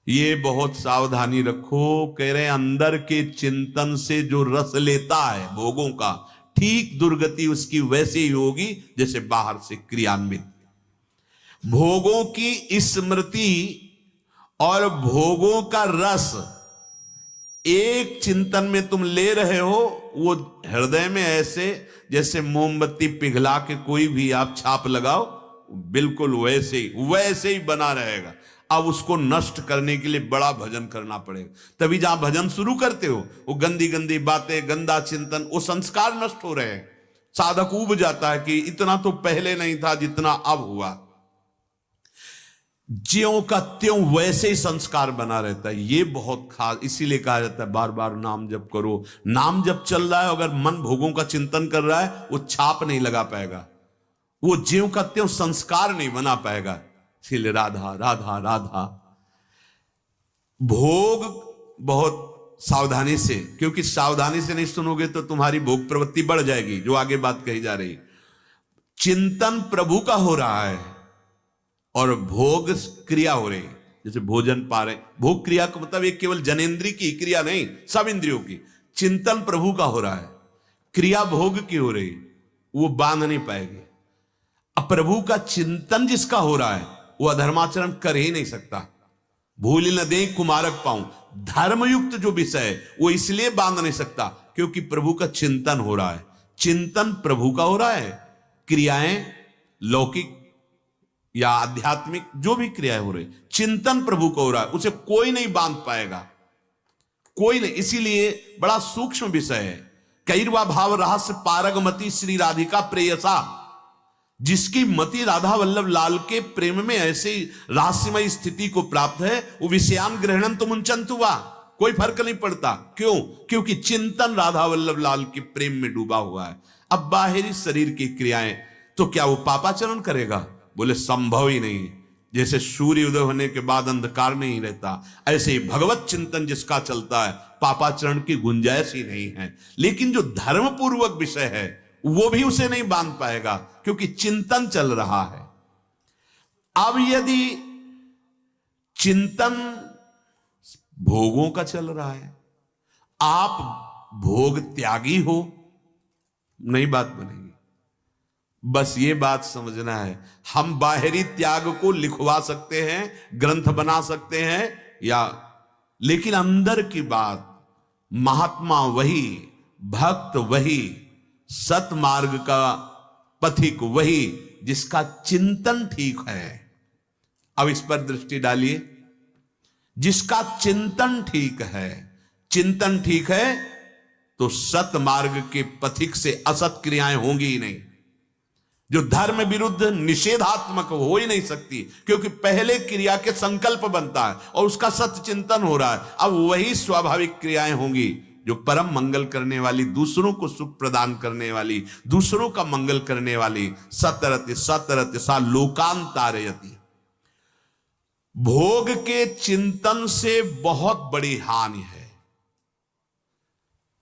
ये बहुत सावधानी रखो। कह रहे हैं अंदर के चिंतन से जो रस लेता है भोगों का, ठीक दुर्गति उसकी वैसे ही होगी जैसे बाहर से क्रियान्वित। भोगों की स्मृति और भोगों का रस एक चिंतन में तुम ले रहे हो, वो हृदय में ऐसे जैसे मोमबत्ती पिघला के कोई भी आप छाप लगाओ, बिल्कुल वैसे ही बना रहेगा। अब उसको नष्ट करने के लिए बड़ा भजन करना पड़ेगा। तभी जहां भजन शुरू करते हो वो गंदी गंदी बातें, गंदा चिंतन, वो संस्कार नष्ट हो रहे हैं। साधक ऊब जाता है कि इतना तो पहले नहीं था जितना अब हुआ। ज्यों का त्यों वैसे ही संस्कार बना रहता है। ये बहुत खास, इसीलिए कहा जाता है बार बार नाम जप करो। नाम जप चल रहा है, अगर मन भोगों का चिंतन कर रहा है, वो छाप नहीं लगा पाएगा, वो ज्यों का त्यों संस्कार नहीं बना पाएगा। इसलिए राधा राधा राधा। भोग बहुत सावधानी से, क्योंकि सावधानी से नहीं सुनोगे तो तुम्हारी भोग प्रवृत्ति बढ़ जाएगी, जो आगे बात कही जा रही। चिंतन प्रभु का हो रहा है और भोग क्रिया हो रही, जैसे भोजन पा रहे। भोग क्रिया का मतलब एक केवल जनेन्द्रिय की क्रिया नहीं, सब इंद्रियों की। चिंतन प्रभु का हो रहा है, क्रिया भोग की हो रही, वो बांध नहीं पाएगी। अब प्रभु का चिंतन जिसका हो रहा है वो अधर्माचरण कर ही नहीं सकता। भूल न दे कुमारक पाऊं, धर्मयुक्त जो विषय है वो इसलिए बांध नहीं सकता क्योंकि प्रभु का चिंतन हो रहा है। चिंतन प्रभु का हो रहा है, क्रियाएं लौकिक या आध्यात्मिक जो भी क्रियाएं हो रही, चिंतन प्रभु का हो रहा है, उसे कोई नहीं बांध पाएगा, कोई नहीं। इसीलिए बड़ा सूक्ष्म विषय है। कैर्वा भाव रहस्य पारगमति श्री राधिका प्रेयसा। जिसकी मति राधा वल्लभ लाल के प्रेम में ऐसे रहस्यमय स्थिति को प्राप्त है, वो विषयान ग्रहणन तो मुंचंत हुआ, कोई फर्क नहीं पड़ता। क्यों? क्योंकि चिंतन राधा वल्लभ लाल के प्रेम में डूबा हुआ है। अब बाहरी शरीर की क्रियाएं, तो क्या वो पापाचरण करेगा? बोले संभव ही नहीं। जैसे सूर्य उदय होने के बाद अंधकार नहीं रहता, ऐसे ही भगवत चिंतन जिसका चलता है पापाचरण की गुंजाइश ही नहीं है। लेकिन जो धर्म पूर्वक विषय है वो भी उसे नहीं बांध पाएगा, क्योंकि चिंतन चल रहा है। अब यदि चिंतन भोगों का चल रहा है, आप भोग त्यागी हो, नई बात बनेगी। बस ये बात समझना है, हम बाहरी त्याग को लिखवा सकते हैं, ग्रंथ बना सकते हैं या, लेकिन अंदर की बात, महात्मा वही, भक्त वही, सतमार्ग का पथिक वही जिसका चिंतन ठीक है। अब इस पर दृष्टि डालिए। जिसका चिंतन ठीक है, चिंतन ठीक है तो सतमार्ग के पथिक से असत क्रियाएं होंगी ही नहीं। जो धर्म विरुद्ध निषेधात्मक हो ही नहीं सकती, क्योंकि पहले क्रिया के संकल्प बनता है और उसका सत्य चिंतन हो रहा है। अब वही स्वाभाविक क्रियाएं होंगी जो परम मंगल करने वाली, दूसरों को सुख प्रदान करने वाली, दूसरों का मंगल करने वाली। सतरति सतरति सा लोकांतारयति। भोग के चिंतन से बहुत बड़ी हानि है।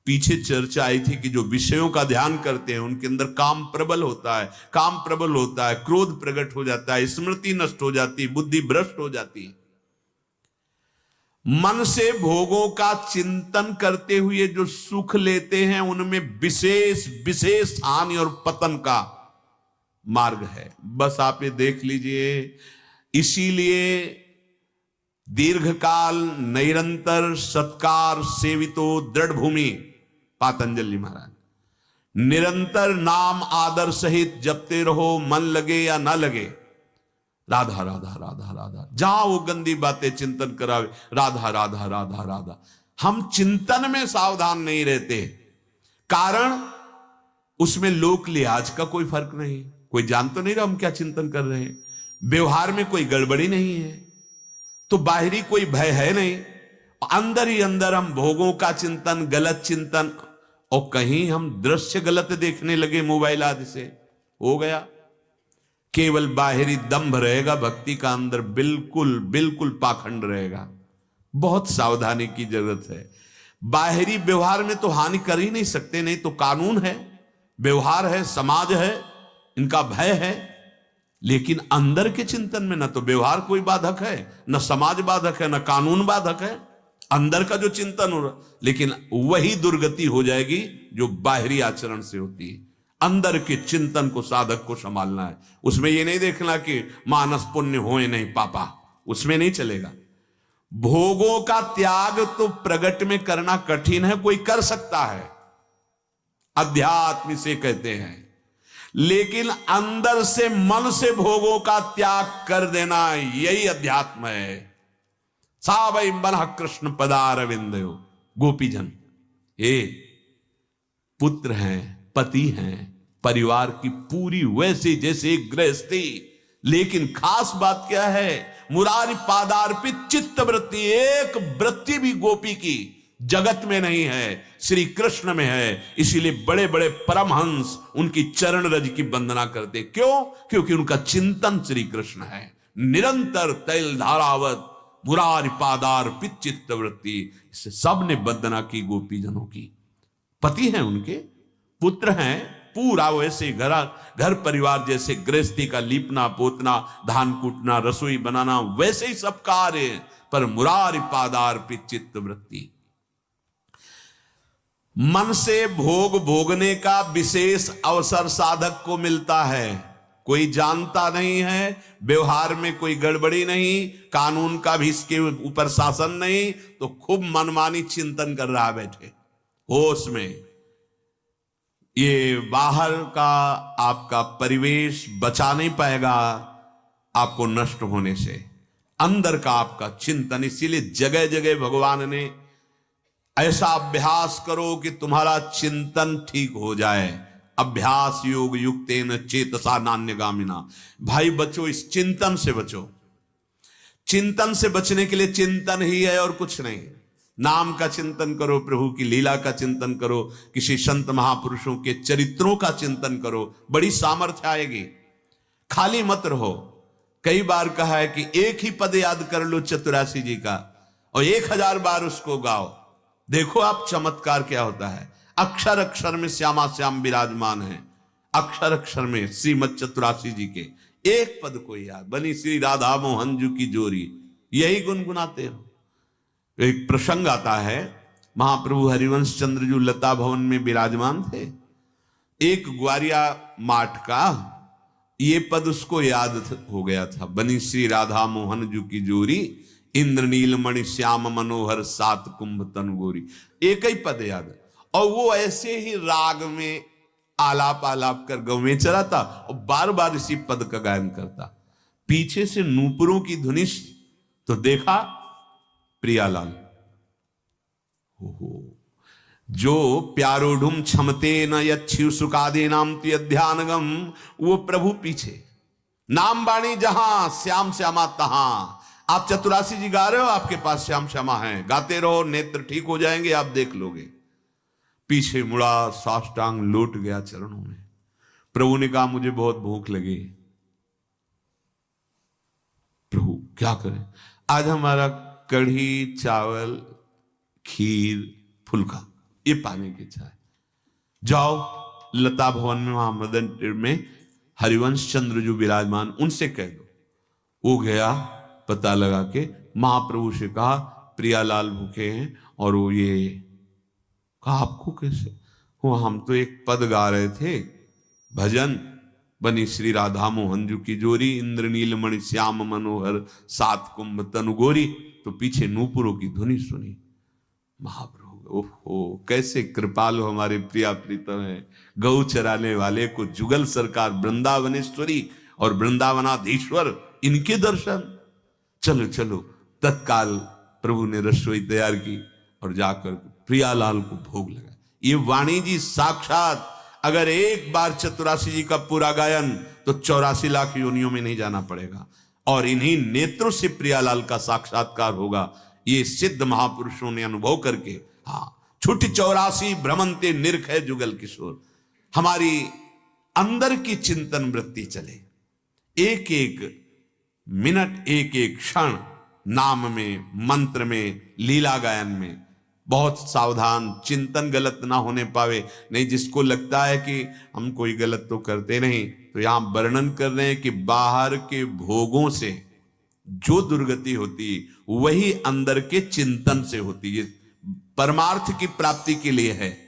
पीछे चर्चा आई थी कि जो विषयों का ध्यान करते हैं उनके अंदर काम प्रबल होता है, काम प्रबल होता है, क्रोध प्रकट हो जाता है, स्मृति नष्ट हो जाती है, बुद्धि भ्रष्ट हो जाती है। मन से भोगों का चिंतन करते हुए जो सुख लेते हैं उनमें विशेष विशेष हानि और पतन का मार्ग है। बस आप ये देख लीजिए। इसीलिए दीर्घकाल निरंतर सत्कार सेवितो दृढ़ भूमि, पातंजलि महाराज, निरंतर नाम आदर सहित जपते रहो, मन लगे या ना लगे। राधा राधा राधा राधा, जहां वो गंदी बातें चिंतन करावे, राधा राधा राधा राधा। हम चिंतन में सावधान नहीं रहते, कारण उसमें लोक लिहाज का कोई फर्क नहीं, कोई जान तो नहीं रहा हम क्या चिंतन कर रहे हैं, व्यवहार में कोई गड़बड़ी नहीं है, तो बाहरी कोई भय है नहीं। अंदर ही अंदर हम भोगों का चिंतन, गलत चिंतन, और कहीं हम दृश्य गलत देखने लगे मोबाइल आदि से, हो गया। केवल बाहरी दंभ रहेगा भक्ति का, अंदर बिल्कुल बिल्कुल पाखंड रहेगा। बहुत सावधानी की जरूरत है। बाहरी व्यवहार में तो हानि कर ही नहीं सकते, नहीं तो कानून है, व्यवहार है, समाज है, इनका भय है। लेकिन अंदर के चिंतन में न तो व्यवहार कोई बाधक है, न समाज बाधक है, न कानून बाधक है। अंदर का जो चिंतन हो रहा, लेकिन वही दुर्गति हो जाएगी जो बाहरी आचरण से होती है। अंदर के चिंतन को साधक को संभालना है। उसमें ये नहीं देखना कि मानस पुण्य होए नहीं पापा, उसमें नहीं चलेगा। भोगों का त्याग तो प्रगट में करना कठिन है, कोई कर सकता है, अध्यात्म से कहते हैं, लेकिन अंदर से मन से भोगों का त्याग कर देना, यही अध्यात्म है। सा वै मन कृष्ण पदारविंदयो। गोपीजन ये पुत्र हैं, पति हैं, परिवार की पूरी वैसे जैसे एक गृहस्थी, लेकिन खास बात क्या है, मुरारी पादार्पित चित्त वृत्ति। एक वृत्ति भी गोपी की जगत में नहीं है, श्री कृष्ण में है। इसीलिए बड़े बड़े परमहंस उनकी चरण रज की वंदना करते। क्यों? क्योंकि उनका चिंतन श्री कृष्ण है। निरंतर तैल धारावत मुरारी पादार्पित चित्त वृत्ति, इससे सबने वंदना की गोपीजनों की। पति हैं उनके, पुत्र हैं, पूरा वैसे घर परिवार जैसे गृहस्थी का लीपना पोतना, धान कूटना, रसोई बनाना, वैसे ही सब कार्य, पर मुरारी पादार्पित चित्त वृत्ति। मन से भोग भोगने का विशेष अवसर साधक को मिलता है। कोई जानता नहीं है, व्यवहार में कोई गड़बड़ी नहीं, कानून का भी इसके ऊपर शासन नहीं, तो खूब मनमानी चिंतन कर रहा बैठे होश में। ये बाहर का आपका परिवेश बचा नहीं पाएगा आपको नष्ट होने से। अंदर का आपका चिंतन, इसीलिए जगह जगह भगवान ने ऐसा अभ्यास करो कि तुम्हारा चिंतन ठीक हो जाए। अभ्यास योग युक्तेन चेतसा नान्यगामिना। भाई बचो, इस चिंतन से बचो। चिंतन से बचने के लिए चिंतन ही है और कुछ नहीं। नाम का चिंतन करो, प्रभु की लीला का चिंतन करो, किसी संत महापुरुषों के चरित्रों का चिंतन करो, बड़ी सामर्थ्य आएगी। खाली मत रहो। कई बार कहा है कि एक ही पद याद कर लो चतुरासी जी का और 1000 बार उसको गाओ, देखो आप चमत्कार क्या होता है। अक्षर अक्षर में श्यामा श्याम विराजमान है। अक्षर अक्षर में श्रीमद चतुरासी जी के एक पद को याद, बनी श्री राधा मोहन जी की जोरी, यही गुनगुनाते हो। एक प्रसंग आता है, महाप्रभु हरिवंश चंद्र जो लता भवन में विराजमान थे, एक ग्वारिया माठ का ये पद उसको याद हो गया था, बनी श्री राधा मोहन जी की जोरी, इंद्र नीलमणि श्याम मनोहर सात कुंभ तन गोरी। एक ही पद याद, और वो ऐसे ही राग में आलाप आलाप कर गौ में चला था और बार बार इसी पद का गायन करता। पीछे से नूपुरों की धुनिश तो देखा प्रियालाल, जो प्यारोढ़ुम क्षमते न यच्छिव सुकादे नाम ध्यानगम, वो प्रभु पीछे। नाम बाणी जहां श्याम श्यामा तहां। आप चतुरासी जी गा रहे हो, आपके पास श्याम श्यामा है, गाते रहो, नेत्र ठीक हो जाएंगे, आप देख लोगे। पीछे मुड़ा, साष्टांग लौट गया चरणों में। प्रभु ने कहा मुझे बहुत भूख लगी। प्रभु क्या करें? आज हमारा कढ़ी चावल खीर फुल्का ये पाने की इच्छा है। जाओ लता भवन में, वहां मदन में हरिवंश चंद्र जो विराजमान, उनसे कह दो। वो गया, पता लगा के महाप्रभु से कहा प्रियालाल भूखे हैं, और वो ये कहा आपको कैसे? वो हम तो एक पद गा रहे थे भजन, बनी श्री राधा मोहन जी की जोरी, इंद्र नीलमणि श्याम मनोहर सात कुंभ तनु गोरी, तो पीछे नूपुरों की धुनी सुनी। महाप्रभु ओहो कैसे कृपालु हमारे प्रिया प्रीतम है। गौ चराने वाले को जुगल सरकार वृंदावनेश्वरी और वृंदावनाधीश्वर, इनके दर्शन। चलो चलो, तत्काल प्रभु ने रसोई तैयार की और जाकर प्रियालाल को भोग लगा। ये वाणी जी साक्षात, अगर एक बार चतुरासी जी का पूरा गायन तो 84 लाख योनियों में नहीं जाना पड़ेगा, और इन्हीं नेत्रों से प्रियालाल का साक्षात्कार होगा। ये सिद्ध महापुरुषों ने अनुभव करके, हाँ, छुट्टी 84 भ्रमंते निर्ख है जुगल किशोर। हमारी अंदर की चिंतन वृत्ति चले, एक एक मिनट एक एक क्षण नाम में, मंत्र में, लीला गायन में बहुत सावधान, चिंतन गलत ना होने पावे। नहीं, जिसको लगता है कि हम कोई गलत तो करते नहीं, तो यहां वर्णन कर रहे हैं कि बाहर के भोगों से जो दुर्गति होती वही अंदर के चिंतन से होती है, परमार्थ की प्राप्ति के लिए है।